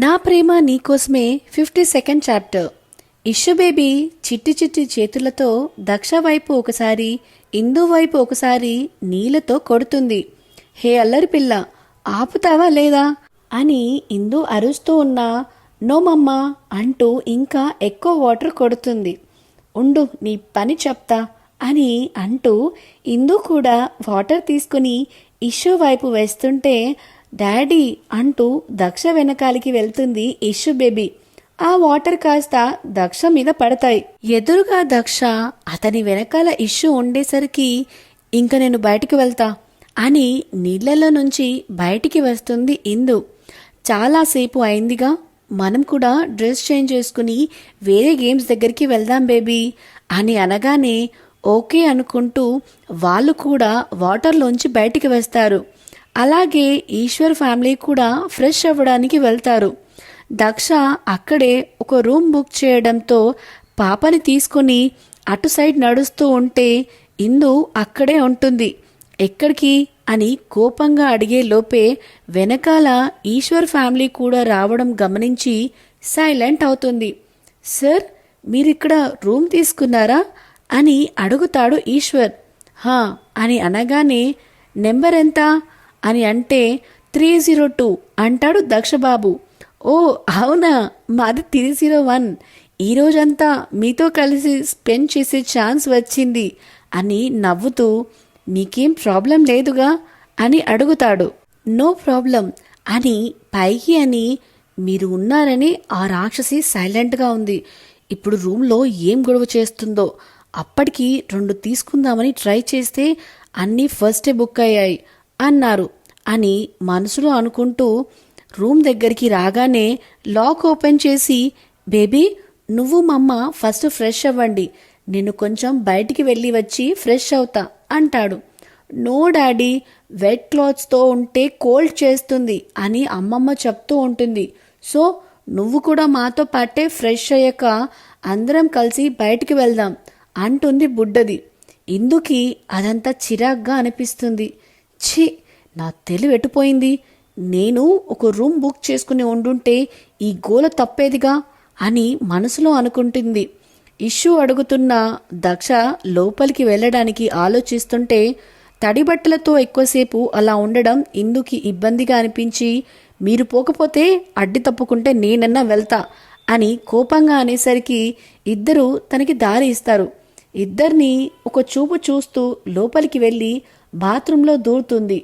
నా ప్రేమ నీకోసమే 52nd chapter. Issue baby చిట్టి చిట్టి చేతులతో దక్ష వైపు ఒకసారి, ఇందు వైపు ఒకసారి నీళ్లతో కొడుతుంది. హే అల్లరి పిల్ల, ఆపుతావా లేదా అని ఇందు అరుస్తూ ఉన్నా నో మమ్మా అంటూ ఇంకా ఎక్కువ వాటర్ కొడుతుంది. ఉండు నీ పని చెప్తా అని అంటూ ఇందు కూడా వాటర్ తీసుకుని ఇష్యూ వైపు వేస్తుంటే డాడీ అంటూ దక్ష వెనకాలికి వెళ్తుంది ఇష్యూ బేబీ. ఆ వాటర్ కాస్త దక్ష మీద పడతాయి. ఎదురుగా దక్ష, అతని వెనకాల ఇష్యూ ఉండేసరికి ఇంక నేను బయటికి వెళ్తా అని నీళ్లలో నుంచి బయటికి వస్తుంది ఇందు. చాలాసేపు అయిందిగా, మనం కూడా డ్రెస్ చేంజ్ చేసుకుని వేరే గేమ్స్ దగ్గరికి వెళ్దాం బేబీ అని అనగానే ఓకే అనుకుంటూ వాళ్ళు కూడా వాటర్లోంచి బయటికి వస్తారు. అలాగే ఈశ్వర్ ఫ్యామిలీ కూడా ఫ్రెష్ అవ్వడానికి వెళ్తారు. దక్ష అక్కడే ఒక రూమ్ బుక్ చేయడంతో పాపని తీసుకుని అటు సైడ్ నడుస్తూ ఉంటే ఇందు అక్కడే ఉంటుంది. ఎక్కడికి అని కోపంగా అడిగే లోపే వెనకాల ఈశ్వర్ ఫ్యామిలీ కూడా రావడం గమనించి సైలెంట్ అవుతుంది. సార్, మీరిక్కడ రూమ్ తీసుకున్నారా అని అడుగుతాడు ఈశ్వర్. హా అని అనగానే నెంబర్ ఎంత అని అంటే 302 అంటాడు దక్షబాబు. ఓ అవునా, మాది 301. ఈరోజంతా మీతో కలిసి స్పెండ్ చేసే ఛాన్స్ వచ్చింది అని నవ్వుతూ నీకేం ప్రాబ్లం లేదుగా అని అడుగుతాడు. నో ప్రాబ్లం అని పైకి అని మీరు ఉన్నారని ఆ రాక్షసి సైలెంట్గా ఉంది. ఇప్పుడు రూమ్లో ఏం గొడవ చేస్తుందో. అప్పటికి 2 తీసుకుందామని ట్రై చేస్తే అన్నీ ఫస్టే బుక్ అయ్యాయి అన్నారు అని మనసులో అనుకుంటూ రూమ్ దగ్గరికి రాగానే లాక్ ఓపెన్ చేసి బేబీ నువ్వు మమ్మ ఫస్ట్ ఫ్రెష్ అవ్వండి, నేను కొంచెం బయటికి వెళ్ళి వచ్చి ఫ్రెష్ అవుతా అంటాడు. నో డాడీ, వెట్ క్లాత్స్తో ఉంటే కోల్డ్ చేస్తుంది అని అమ్మమ్మ చెప్తూ ఉంటుంది. సో నువ్వు కూడా మాతో పాటే ఫ్రెష్ అయ్యాక అందరం కలిసి బయటికి వెళ్దాం అంటుంది బుడ్డది. ఇందుకి అదంతా చిరాగ్గా అనిపిస్తుంది. ఛీ, నా తెలివి ఎటుపోయింది, నేను ఒక రూమ్ బుక్ చేసుకుని ఉండుంటే ఈ గోల తప్పేదిగా అని మనసులో అనుకుంటుంది. ఇష్యూ అడుగుతున్న దక్ష లోపలికి వెళ్ళడానికి ఆలోచిస్తుంటే తడి బట్టలతో ఎక్కువసేపు అలా ఉండడం ఇందుకి ఇబ్బందిగా అనిపించి మీరు పోకపోతే అడ్డి తప్పుకుంటే నేనన్నా వెళ్తా అని కోపంగా అనేసరికి ఇద్దరూ తనకి దారి ఇస్తారు. ఇద్దరిని ఒక చూపు చూస్తూ లోపలికి వెళ్ళి బాత్రూంలో దూరుతుంది.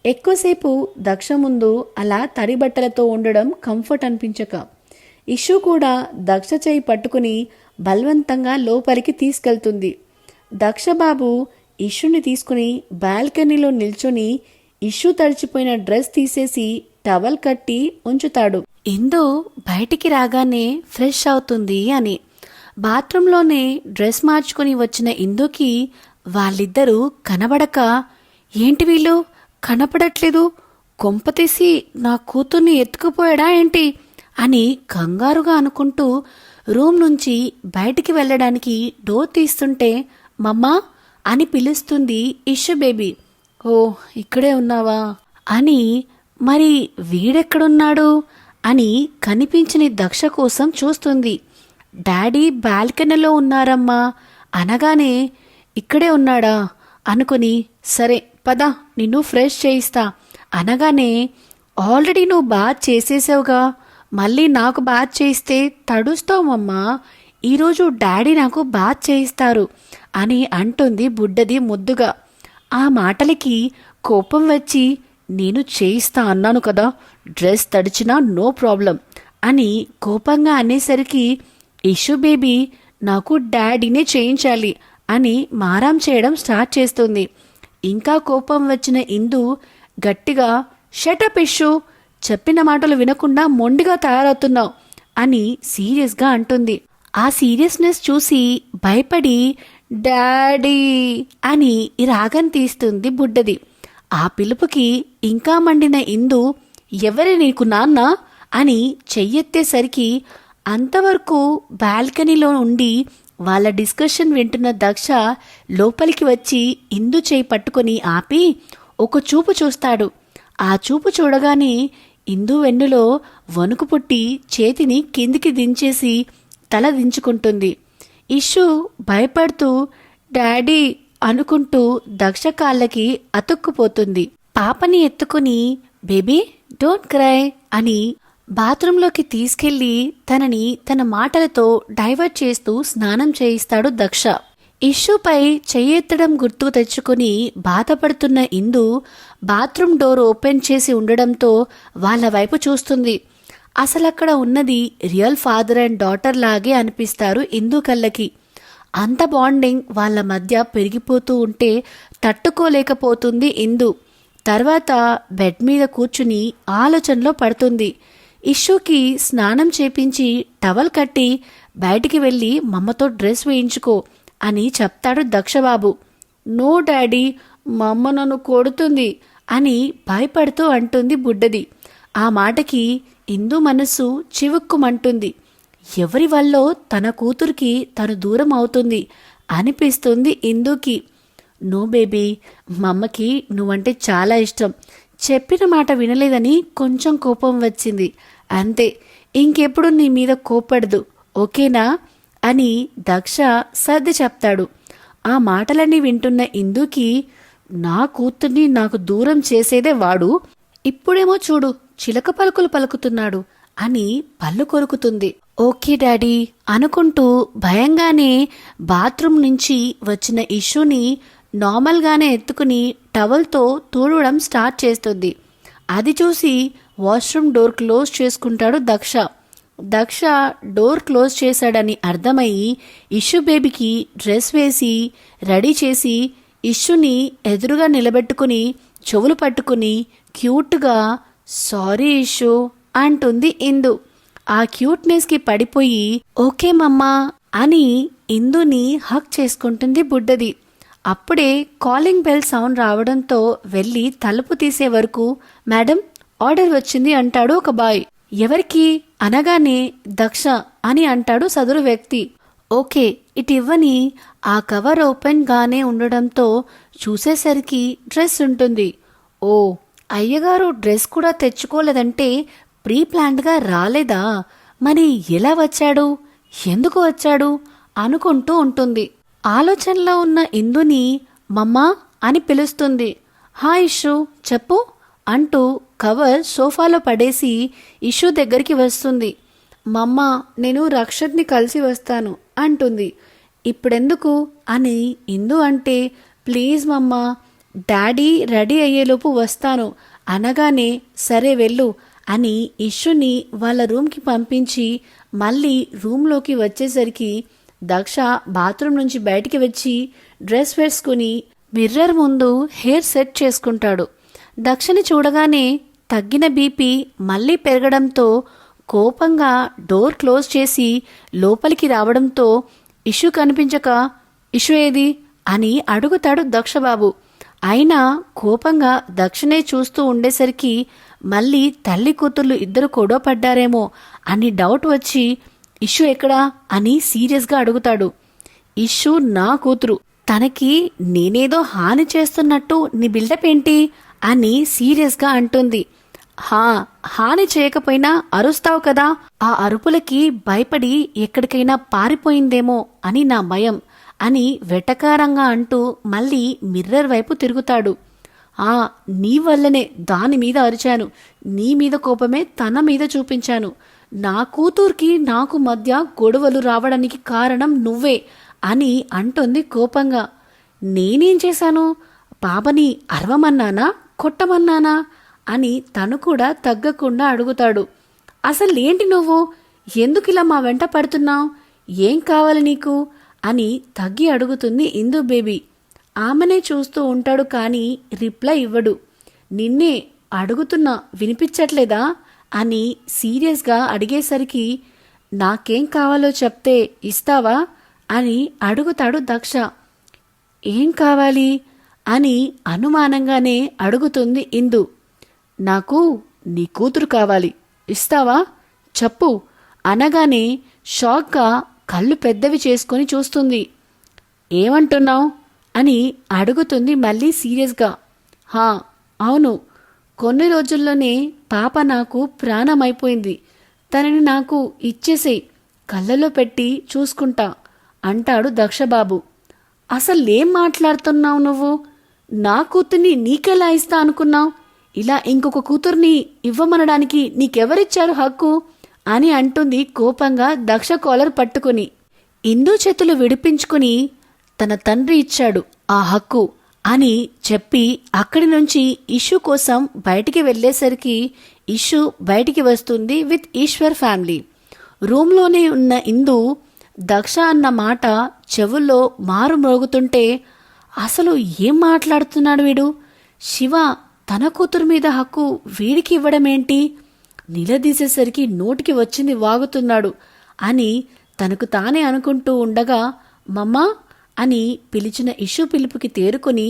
ఎక్కువసేపు దక్ష ముందు అలా తడి బట్టలతో ఉండడం కంఫర్ట్ అనిపించక ఇష్యూ కూడా దక్ష చేయి పట్టుకుని బలవంతంగా లోపలికి తీసుకెళ్తుంది. దక్షబాబు ఇష్యూని తీసుకుని బాల్కనీలో నిల్చొని ఇష్యూ తడిచిపోయిన డ్రెస్ తీసేసి టవల్ కట్టి ఉంచుతాడు. ఇందు బయటికి రాగానే ఫ్రెష్ అవుతుంది అని బాత్రూంలోనే డ్రెస్ మార్చుకుని వచ్చిన ఇందుకి వాళ్ళిద్దరూ కనబడక ఏంటి వీళ్ళు కనపడట్లేదు, కొంపతీసి నా కూతుర్ని ఎత్తుకుపోయాడా ఏంటి అని కంగారుగా అనుకుంటూ రూమ్ నుంచి బయటికి వెళ్ళడానికి డోర్ తీస్తుంటే మమ్మా అని పిలుస్తుంది ఇష్యూ బేబీ. ఓ ఇక్కడే ఉన్నావా అని, మరి వీడెక్కడున్నాడు అని కనిపించని దక్ష కోసం చూస్తుంది. డాడీ బాల్కనీలో ఉన్నారమ్మా అనగానే ఇక్కడే ఉన్నాడా అనుకుని సరే పద నిన్ను ఫ్రెష్ చేయిస్తా అనగానే ఆల్రెడీ నువ్వు బాత్ చేసేసావుగా, మళ్ళీ నాకు బాత్ చేయిస్తే తడుస్తావమ్మా, ఈరోజు డాడీ నాకు బాత్ చేయిస్తారు అని అంటుంది బుడ్డది ముద్దుగా. ఆ మాటలకి కోపం వచ్చి నేను చేయిస్తా అన్నాను కదా, డ్రెస్ తడిచినా నో ప్రాబ్లం అని కోపంగా అనేసరికి ఇష్యూ బేబీ నాకు డాడీనే చేయించాలి అని మారాం చేయడం స్టార్ట్ చేస్తుంది. ఇంకా కోపం వచ్చిన ఇందు గట్టిగా షటప్ ఇష్యూ, చెప్పిన మాటలు వినకుండా మొండిగా తయారవుతున్నావు అని సీరియస్గా అంటుంది. ఆ సీరియస్నెస్ చూసి భయపడి డాడీ అని రాగం తీస్తుంది బుడ్డది. ఆ పిలుపుకి ఇంకా మండిన ఇందు ఎవరి నీకు నాన్న అని చెయ్యెత్తేసరికి అంతవరకు బాల్కనీలో ఉండి వాళ్ళ డిస్కషన్ వింటున్న దక్ష లోపలికి వచ్చి ఇందు చేయి పట్టుకొని ఆపి ఒక చూపు చూస్తాడు. ఆ చూపు చూడగానే ఇందు వెన్నులో వణుకు పుట్టి చేతిని కిందికి దించేసి తల దించుకుంటుంది. ఇషు భయపడుతూ డాడీ అనుకుంటూ దక్ష కాళ్ళకి అతుక్కుపోతుంది. పాపని ఎత్తుకుని బేబీ డోంట్ క్రై అని బాత్రూంలోకి తీసుకెళ్లి తనని తన మాటలతో డైవర్ట్ చేస్తూ స్నానం చేయిస్తాడు దక్ష. ఇష్యూపై చెయ్యెత్తడం గుర్తు తెచ్చుకుని బాధపడుతున్న ఇందు బాత్రూమ్ డోర్ ఓపెన్ చేసి ఉండడంతో వాళ్ళ వైపు చూస్తుంది. అసలక్కడ ఉన్నది రియల్ ఫాదర్ అండ్ డాటర్ లాగే అనిపిస్తారు ఇందు కళ్ళకి. అంత బాండింగ్ వాళ్ళ మధ్య పెరిగిపోతూ ఉంటే తట్టుకోలేకపోతుంది ఇందు. తర్వాత బెడ్ మీద కూర్చుని ఆలోచనలో పడుతుంది. ఇష్యూకి స్నానం చేపించి టవల్ కట్టి బయటికి వెళ్ళి మమ్మతో డ్రెస్ వేయించుకో అని చెప్తాడు దక్షబాబు. నో డాడీ, మా అమ్మ నన్ను కొడుతుంది అని భయపడుతూ అంటుంది బుడ్డది. ఆ మాటకి ఇందు మనసు చివుక్కుమంటుంది. ఎవరి వల్లో తన కూతురికి తను దూరం అవుతుంది అనిపిస్తుంది ఇందుకి. నో బేబీ, మా అమ్మకి నువ్వంటే చాలా ఇష్టం. చెప్పిన మాట వినలేదని కొంచెం కోపం వచ్చింది అంతే. ఇంకెప్పుడు నీ మీద కోపడదు, ఓకేనా అని దక్ష సర్ది చెప్తాడు. ఆ మాటలన్నీ వింటున్న ఇందుకి నా కూతుర్ని నాకు దూరం చేసేదే వాడు, ఇప్పుడేమో చూడు చిలక పలుకులు పలుకుతున్నాడు అని పళ్ళు కొరుకుతుంది. ఓకే డాడీ అనుకుంటూ భయంగానే బాత్రూమ్ నుంచి వచ్చిన ఇష్యూని నార్మల్గానే ఎత్తుకుని టవల్తో తుడవడం స్టార్ట్ చేస్తుంది. అది చూసి వాష్రూమ్ డోర్ క్లోజ్ చేసుకుంటాడు దక్ష. దక్ష డోర్ క్లోజ్ చేశాడని అర్థమయ్యి ఇష్యూ బేబీకి డ్రెస్ వేసి రెడీ చేసి ఇష్యూని ఎదురుగా నిలబెట్టుకుని చెవులు పట్టుకుని క్యూట్గా సారీ ఇష్యూ అంటుంది ఇందు. ఆ క్యూట్నెస్కి పడిపోయి ఓకే మమ్మా అని ఇందుని హక్ చేసుకుంటుంది బుడ్డది. అప్పుడే కాలింగ్ బెల్ సౌండ్ రావడంతో వెళ్ళి తలుపు తీసే వరకు మేడం ఆర్డర్ వచ్చింది అంటాడు ఒక బాయ్. ఎవరికి అనగానే దక్ష అని అంటాడు సదరు వ్యక్తి. ఓకే ఇటు ఇవ్వని ఆ కవర్ ఓపెన్ గానే ఉండడంతో చూసేసరికి డ్రెస్ ఉంటుంది. ఓ అయ్యగారు డ్రెస్ కూడా తెచ్చుకోలేదంటే ప్రీ ప్లాన్డ్గా రాలేదా, మరి ఎలా వచ్చాడు, ఎందుకు వచ్చాడు అనుకుంటూ ఉంటుంది. ఆలోచనలో ఉన్న ఇందుని మమ్మా అని పిలుస్తుంది. హా ఇష్యూ చెప్పు అంటూ కవర్ సోఫాలో పడేసి ఇష్యూ దగ్గరికి వస్తుంది. మమ్మా నేను రక్షత్ని కలిసి వస్తాను అంటుంది. ఇప్పుడెందుకు అని ఇందు అంటే ప్లీజ్ మమ్మా డాడీ రెడీ అయ్యేలోపు వస్తాను అనగానే సరే వెళ్ళు అని ఇష్యూని వాళ్ళ రూమ్కి పంపించి మళ్ళీ రూమ్లోకి వచ్చేసరికి దక్ష బాత్రూమ్ నుంచి బయటికి వచ్చి డ్రెస్ వేసుకుని మిర్రర్ ముందు హెయిర్ సెట్ చేసుకుంటాడు. దక్షని చూడగానే తగ్గిన బీపీ మళ్ళీ పెరగడంతో కోపంగా డోర్ క్లోజ్ చేసి లోపలికి రావడంతో ఇష్యూ కనిపించక ఇష్యూ ఏది అని అడుగుతాడు దక్షబాబు. అయినా కోపంగా దక్షనే చూస్తూ ఉండేసరికి మళ్ళీ తల్లి కూతుర్లు ఇద్దరు గొడవ పడ్డారేమో అని డౌట్ వచ్చి ఇష్యూ ఎక్కడా అని సీరియస్గా అడుగుతాడు. ఇష్యూ నా కూతురు, తనకి నేనేదో హాని చేస్తున్నట్టు నీ బిల్డప్ ఏంటి అని సీరియస్గా అంటుంది. హాని చేయకపోయినా అరుస్తావు కదా, ఆ అరుపులకి భయపడి ఎక్కడికైనా పారిపోయిందేమో అని నా భయం అని వెటకారంగా అంటూ మళ్ళీ మిర్రర్ వైపు తిరుగుతాడు. నీ వల్లనే దాని మీద అరిచాను, నీ మీద కోపమే తన మీద చూపించాను, నా కూతుర్కి నాకు మధ్య గొడవలు రావడానికి కారణం నువ్వే అని అంటుంది కోపంగా. నేనేం చేశాను, పాపని అరవమన్నానా కొట్టమన్నానా అని తను కూడా తగ్గకుండా అడుగుతాడు. అసలేంటి నువ్వు, ఎందుకిలా మా వెంట పడుతున్నావు, ఏం కావాలి నీకు అని తగ్గి అడుగుతుంది ఇందు బేబీ. ఆమెనే చూస్తూ ఉంటాడు కానీ రిప్లై ఇవ్వడు. నిన్నే అడుగుతున్నా వినిపించట్లేదా అని సీరియస్గా అడిగేసరికి నాకేం కావాలో చెప్తే ఇస్తావా అని అడుగుతాడు దక్ష. ఏం కావాలి అని అనుమానంగానే అడుగుతుంది ఇందు. నాకు నీ కూతురు కావాలి, ఇస్తావా చెప్పు అనగానే షాక్గా కళ్ళు పెద్దవి చేసుకొని చూస్తుంది. ఏమంటున్నావు అని అడుగుతుంది మళ్ళీ సీరియస్గా. అవును, కొన్ని రోజుల్లోనే పాప నాకు ప్రాణమైపోయింది. తనని నాకు ఇచ్చేసేయ్, కళ్ళలో పెట్టి చూసుకుంటా అంటాడు దక్షబాబు. అసలేం మాట్లాడుతున్నావు నువ్వు? నా కూతుర్ని నీకెలా ఇస్తా అనుకున్నావు? ఇలా ఇంకొక కూతుర్ని ఇవ్వమనడానికి నీకెవరిచ్చారు హక్కు అని అంటుంది కోపంగా దక్ష కాలర్ పట్టుకుని. ఇందు చేతులు విడిపించుకుని తన తండ్రి ఇచ్చాడు ఆ హక్కు అని చెప్పి అక్కడి నుంచి ఇష్యూ కోసం బయటికి వెళ్ళేసరికి ఇష్యూ బయటికి వస్తుంది విత్ ఈశ్వర్ ఫ్యామిలీ. రూమ్లోనే ఉన్న ఇందు దక్ష అన్న మాట చెవుల్లో మారు మ్రోగుతుంటే అసలు ఏం మాట్లాడుతున్నాడు వీడు? శివ తన కూతురు మీద హక్కు వీడికి ఇవ్వడమేంటి? నిలదీసేసరికి నోటికి వచ్చింది వాగుతున్నాడు అని తనకు తానే అనుకుంటూ ఉండగా మమ్మా అని పిలిచిన ఇష్యూ పిలుపుకి తేరుకుని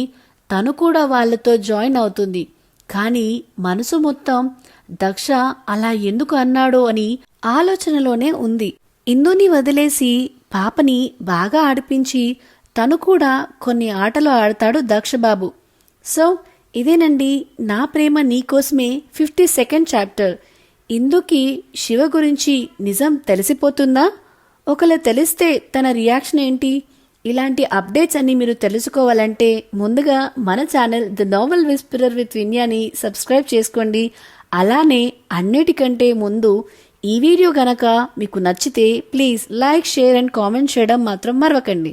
తను కూడా వాళ్లతో జాయిన్ అవుతుంది. కానీ మనసు మొత్తం దక్ష అలా ఎందుకు అన్నాడో అని ఆలోచనలోనే ఉంది. ఇందుని వదిలేసి పాపని బాగా ఆడిపించి తను కూడా కొన్ని ఆటలు ఆడతాడు దక్షబాబు. సో ఇదేనండి నా ప్రేమ నీకోసమే 52nd చాప్టర్. ఇందుకి శివ గురించి నిజం తెలిసిపోతుందా? ఒకవేళ తెలిస్తే తన రియాక్షన్ ఏంటి? ఇలాంటి అప్డేట్స్ అన్ని మీరు తెలుసుకోవాలంటే ముందుగా మన channel the novel whisperer with విన్యాని సబ్స్క్రైబ్ చేసుకోండి. అలానే అన్నిటికంటే ముందు ఈ వీడియో గనక మీకు నచ్చితే please like, share and comment చేయడం మాత్రం మరవకండి.